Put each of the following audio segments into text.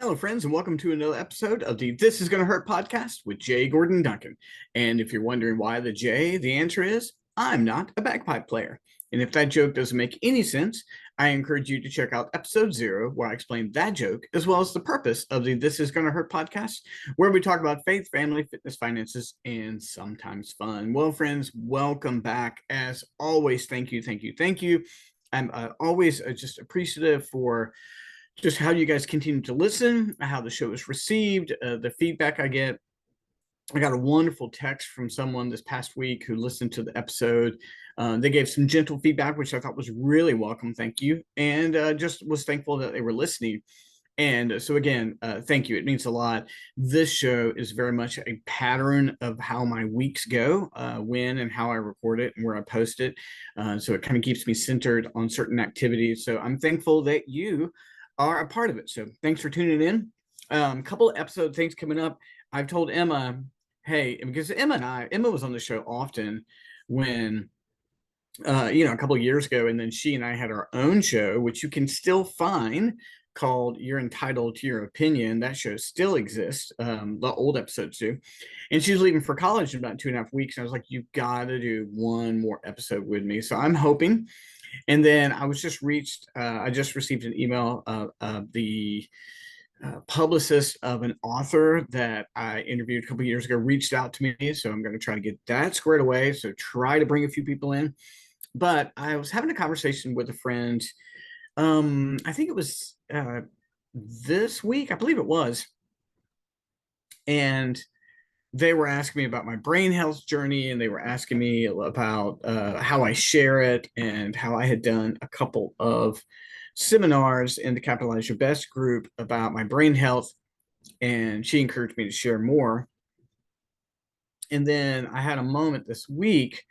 Hello, friends, and welcome to another episode of the This Is Gonna Hurt podcast with Jay Gordon Duncan. And if you're wondering why the J, the answer is I'm not a bagpipe player. And if that joke doesn't make any sense, I encourage you to check out episode 0, where I explain that joke, as well as the purpose of the This Is Gonna Hurt podcast, where we talk about faith, family, fitness, finances, and sometimes fun. Well, friends, welcome back. As always, thank you, thank you, thank you. I'm always just appreciative for just how you guys continue to listen, how the show is received, the feedback I get. I got a wonderful text from someone this past week who listened to the episode. They gave some gentle feedback, which I thought was really welcome. Thank you. And just was thankful that they were listening. And so, again, thank you. It means a lot. This show is very much a pattern of how my weeks go, when and how I record it and where I post it. So it kind of keeps me centered on certain activities. So I'm thankful that you are a part of it. So thanks for tuning in. A couple of episode things coming up. I've told Emma, hey, because Emma was on the show often when a couple of years ago, and then she and I had our own show, which you can still find, called You're Entitled to Your Opinion. That show still exists. The old episodes do. And she's leaving for college in about 2.5 weeks. And I was like, you've got to do one more episode with me. So I'm hoping. And then I just received an email of the publicist of an author that I interviewed a couple of years ago reached out to me. So I'm going to try to get that squared away. So try to bring a few people in. But I was having a conversation with a friend. I think it was this week, I believe it was. And they were asking me about my brain health journey, and they were asking me about how I share it and how I had done a couple of seminars in the Capitalize Your Best group about my brain health. And she encouraged me to share more. And then I had a moment this week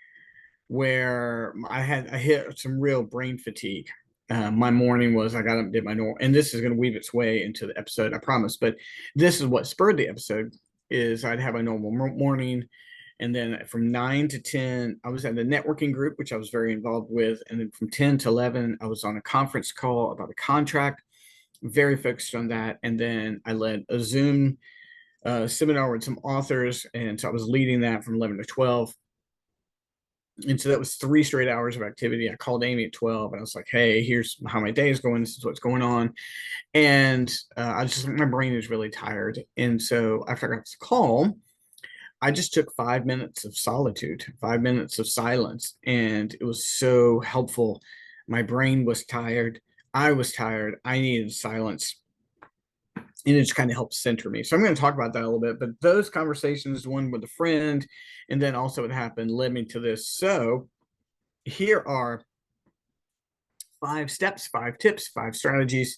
where I hit some real brain fatigue. My morning was I got up and did my normal, and this is going to weave its way into the episode, I promise. But this is what spurred the episode: is I'd have a normal morning, and then from 9 to 10, I was at a networking group, which I was very involved with, and then from 10 to 11, I was on a conference call about a contract, very focused on that, and then I led a Zoom seminar with some authors, and so I was leading that from 11 to 12. And so that was 3 straight hours of activity. I called Amy at 12 and I was like, hey, here's how my day is going. This is what's going on. And I was just, my brain is really tired. And so after I got this call, I just took 5 minutes of solitude, 5 minutes of silence. And it was so helpful. My brain was tired. I was tired. I needed silence. And it just kind of helps center me. So I'm going to talk about that a little bit. But those conversations, one with a friend, and then also what happened, led me to this. So here are 5 steps, 5 tips, 5 strategies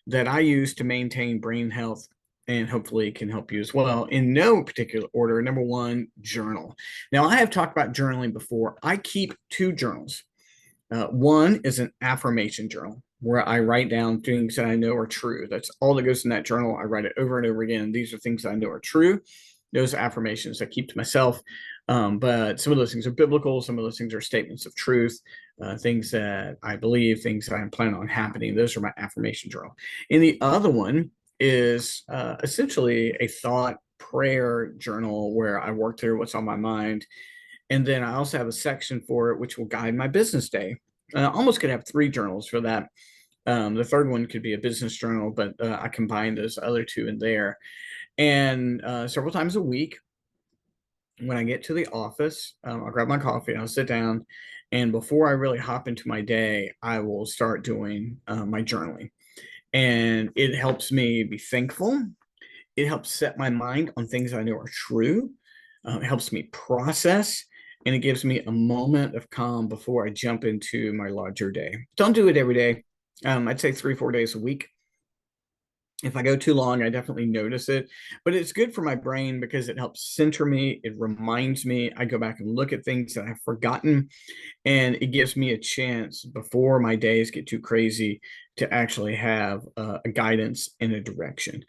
that I use to maintain brain health, and hopefully can help you as well, in no particular order. Number 1, journal. Now, I have talked about journaling before. I keep 2 journals. One is an affirmation journal where I write down things that I know are true. That's all that goes in that journal. I write it over and over again. These are things that I know are true. Those affirmations I keep to myself. But some of those things are biblical. Some of those things are statements of truth, things that I believe, things that I'm planning on happening. Those are my affirmation journal. And the other one is essentially a thought prayer journal where I work through what's on my mind. And then I also have a section for it, which will guide my business day. I almost could have 3 journals for that. The third one could be a business journal, but I combine those other 2 in there. And several times a week, when I get to the office, I'll grab my coffee and I'll sit down. And before I really hop into my day, I will start doing my journaling. And it helps me be thankful. It helps set my mind on things I know are true. It helps me process, and it gives me a moment of calm before I jump into my larger day. Don't do it every day. I'd say 3-4 days a week. If I go too long, I definitely notice it, but it's good for my brain because it helps center me. It reminds me. I go back and look at things that I've forgotten, and it gives me a chance before my days get too crazy to actually have a guidance and a direction.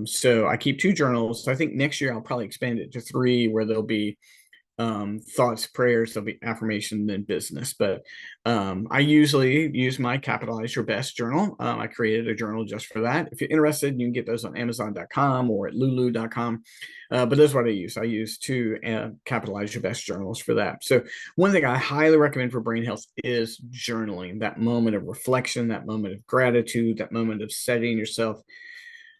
So I keep 2 journals. So I think next year I'll probably expand it to 3, where there'll be thoughts, prayers, there'll be affirmation, then business. But I usually use my Capitalize Your Best journal. I created a journal just for that. If you're interested, you can get those on Amazon.com or at Lulu.com. But that's what I use. I use two Capitalize Your Best journals for that. So one thing I highly recommend for brain health is journaling, that moment of reflection, that moment of gratitude, that moment of setting yourself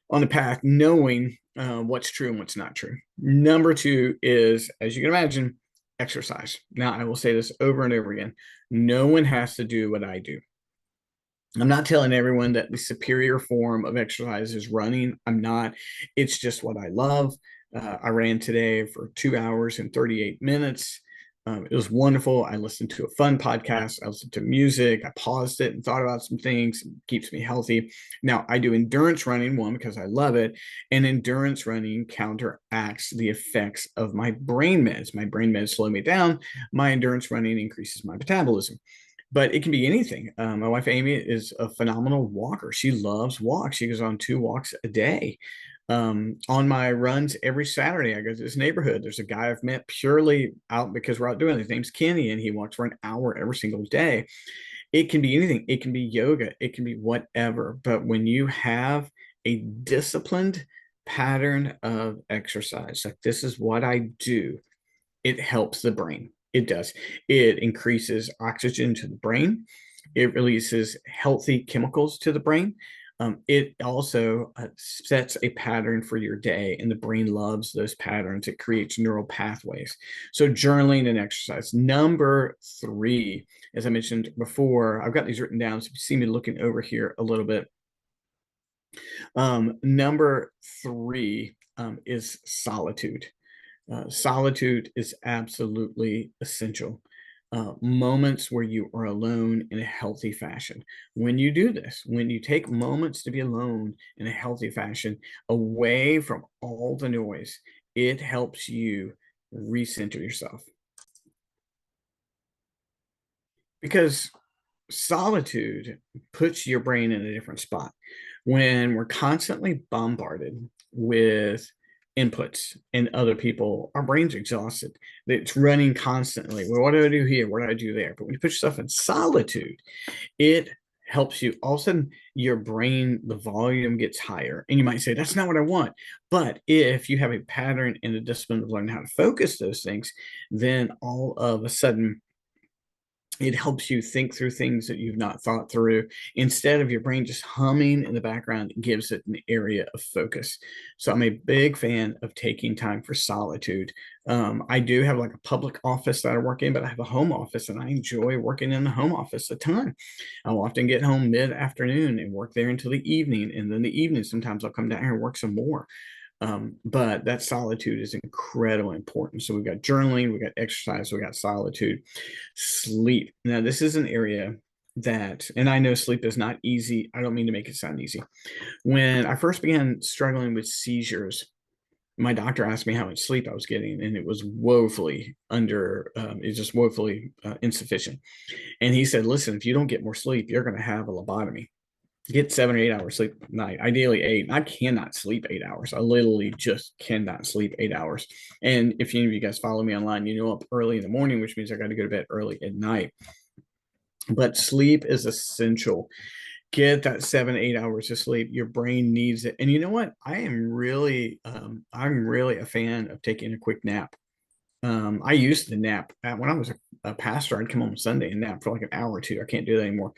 on the path, knowing what's true and what's not true. Number two is, as you can imagine, exercise. Now, I will say this over and over again. No one has to do what I do. I'm not telling everyone that the superior form of exercise is running. I'm not. It's just what I love. I ran today for 2 hours and 38 minutes. It was wonderful. I listened to a fun podcast. I listened to music. I paused it and thought about some things. It keeps me healthy. Now, I do endurance running, one, because I love it. And endurance running counteracts the effects of my brain meds. My brain meds slow me down. My endurance running increases my metabolism. But it can be anything. My wife Amy is a phenomenal walker. She loves walks. She goes on 2 walks a day. On my runs every Saturday, I go to this neighborhood. There's a guy I've met purely out because we're out doing it. His name's Kenny, and he walks for an hour every single day. It can be anything. It can be yoga. It can be whatever. But when you have a disciplined pattern of exercise, like this is what I do, it helps the brain. It does. It increases oxygen to the brain. It releases healthy chemicals to the brain. It also sets a pattern for your day, and the brain loves those patterns. It creates neural pathways. So, journaling and exercise. Number three, as I mentioned before, I've got these written down. So, if you see me looking over here a little bit, number three is solitude. Solitude is absolutely essential. Moments where you are alone in a healthy fashion. When you do this, when you take moments to be alone in a healthy fashion, away from all the noise, it helps you recenter yourself. Because solitude puts your brain in a different spot. When we're constantly bombarded with inputs and other people, our brain's exhausted. It's running constantly. Well, what do I do here? What do I do there? But when you put yourself in solitude, it helps you. All of a sudden, your brain, the volume gets higher. And you might say, that's not what I want. But if you have a pattern and a discipline of learning how to focus those things, then all of a sudden, it helps you think through things that you've not thought through. Instead of your brain just humming in the background, it gives it an area of focus. So I'm a big fan of taking time for solitude. I do have like a public office that I work in, but I have a home office, and I enjoy working in the home office a ton. I'll often get home mid-afternoon and work there until the evening. And then the evening, sometimes I'll come down here and work some more. But that solitude is incredibly important. So we've got journaling, we've got exercise, we got solitude, sleep. Now, this is an area that, and I know sleep is not easy. I don't mean to make it sound easy. When I first began struggling with seizures, my doctor asked me how much sleep I was getting, and it was woefully it's just woefully insufficient. And he said, listen, if you don't get more sleep, you're going to have a lobotomy. Get 7 or 8 hours sleep a night, ideally 8. I cannot sleep 8 hours. I literally just cannot sleep 8 hours. And if any of you guys follow me online, you know, up early in the morning, which means I got to go to bed early at night. But sleep is essential. Get that 7, 8 hours of sleep. Your brain needs it. And you know what? I'm really a fan of taking a quick nap. I used to nap when I was a pastor. I'd come home Sunday and nap for like an hour or two. I can't do that anymore.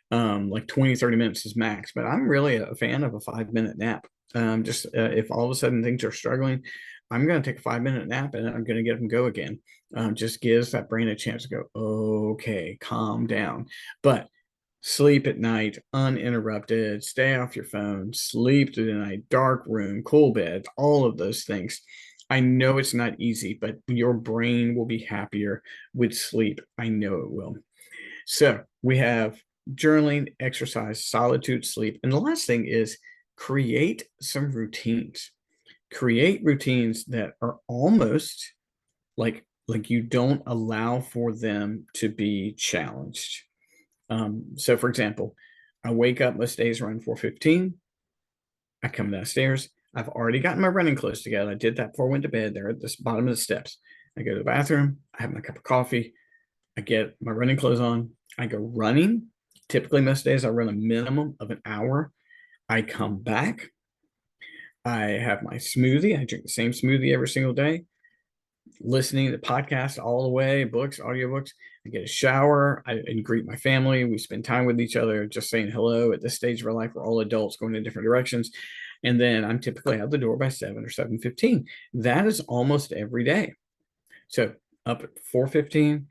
Like 20, 30 minutes is max, but I'm really a fan of a 5-minute nap. Just if all of a sudden things are struggling, I'm going to take a 5-minute nap and I'm going to get them go again. Just gives that brain a chance to go, okay, calm down. But sleep at night, uninterrupted, stay off your phone, sleep through the night, dark room, cool bed, all of those things. I know it's not easy, but your brain will be happier with sleep. I know it will. So we have journaling, exercise, solitude, sleep. And the last thing is create some routines. Create routines that are almost like you don't allow for them to be challenged. So for example, I wake up most days around 4:15. I come downstairs. I've already gotten my running clothes together. I did that before I went to bed. They're at the bottom of the steps. I go to the bathroom, I have my cup of coffee, I get my running clothes on, I go running. Typically, most days I run a minimum of an hour. I come back, I have my smoothie. I drink the same smoothie every single day, listening to podcasts all the way, books, audiobooks. I get a shower, and greet my family. We spend time with each other, just saying hello. At this stage of our life, we're all adults going in different directions. And then I'm typically out the door by 7 or 7:15. That is almost every day. So up at 4:15,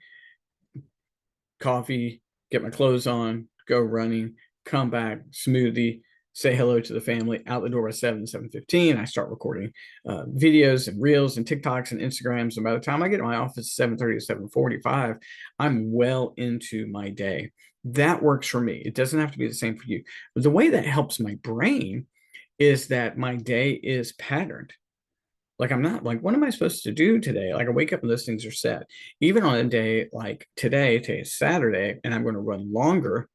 coffee, get my clothes on, go running, come back, smoothie, say hello to the family, out the door by 7:15. I start recording videos and reels and TikToks and Instagrams. And by the time I get to my office, 7:30 to 7:45, I'm well into my day. That works for me. It doesn't have to be the same for you. But the way that helps my brain is that my day is patterned. Like, I'm not like, what am I supposed to do today? Like, I wake up and those things are set. Even on a day like today is Saturday, and I'm going to run longer.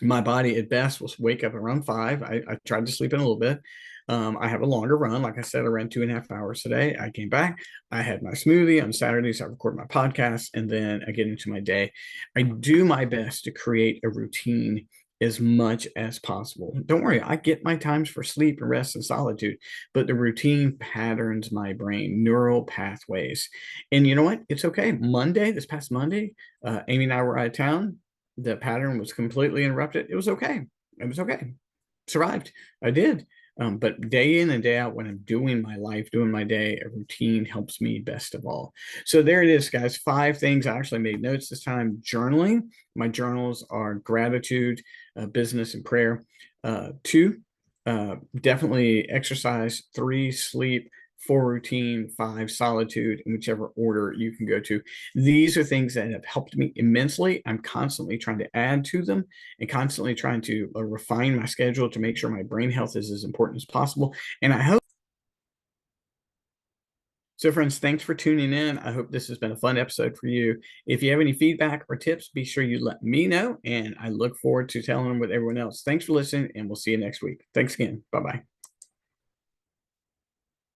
My body at best will wake up around 5. I tried to sleep in a little bit. I have a longer run. Like I said, I ran 2.5 hours today. I came back. I had my smoothie on Saturdays. I record my podcast, and then I get into my day. I do my best to create a routine as much as possible. Don't worry, I get my times for sleep and rest and solitude, but the routine patterns my brain, neural pathways. And you know what? It's okay. This past Monday, Amy and I were out of town. The pattern was completely interrupted. It was okay. It was okay. Survived. I did. But day in and day out, when I'm doing my life, doing my day, a routine helps me best of all. So there it is, guys. 5 things. I actually made notes this time. Journaling. My journals are gratitude, business, and prayer. 2, definitely exercise. 3, sleep. 4, routine. 5, solitude, in whichever order you can go to. These are things that have helped me immensely. I'm constantly trying to add to them and constantly trying to refine my schedule to make sure my brain health is as important as possible. And I hope so, friends. Thanks for tuning in. I hope this has been a fun episode for you. If you have any feedback or tips, be sure you let me know. And I look forward to telling them with everyone else. Thanks for listening, and we'll see you next week. Thanks again. Bye bye.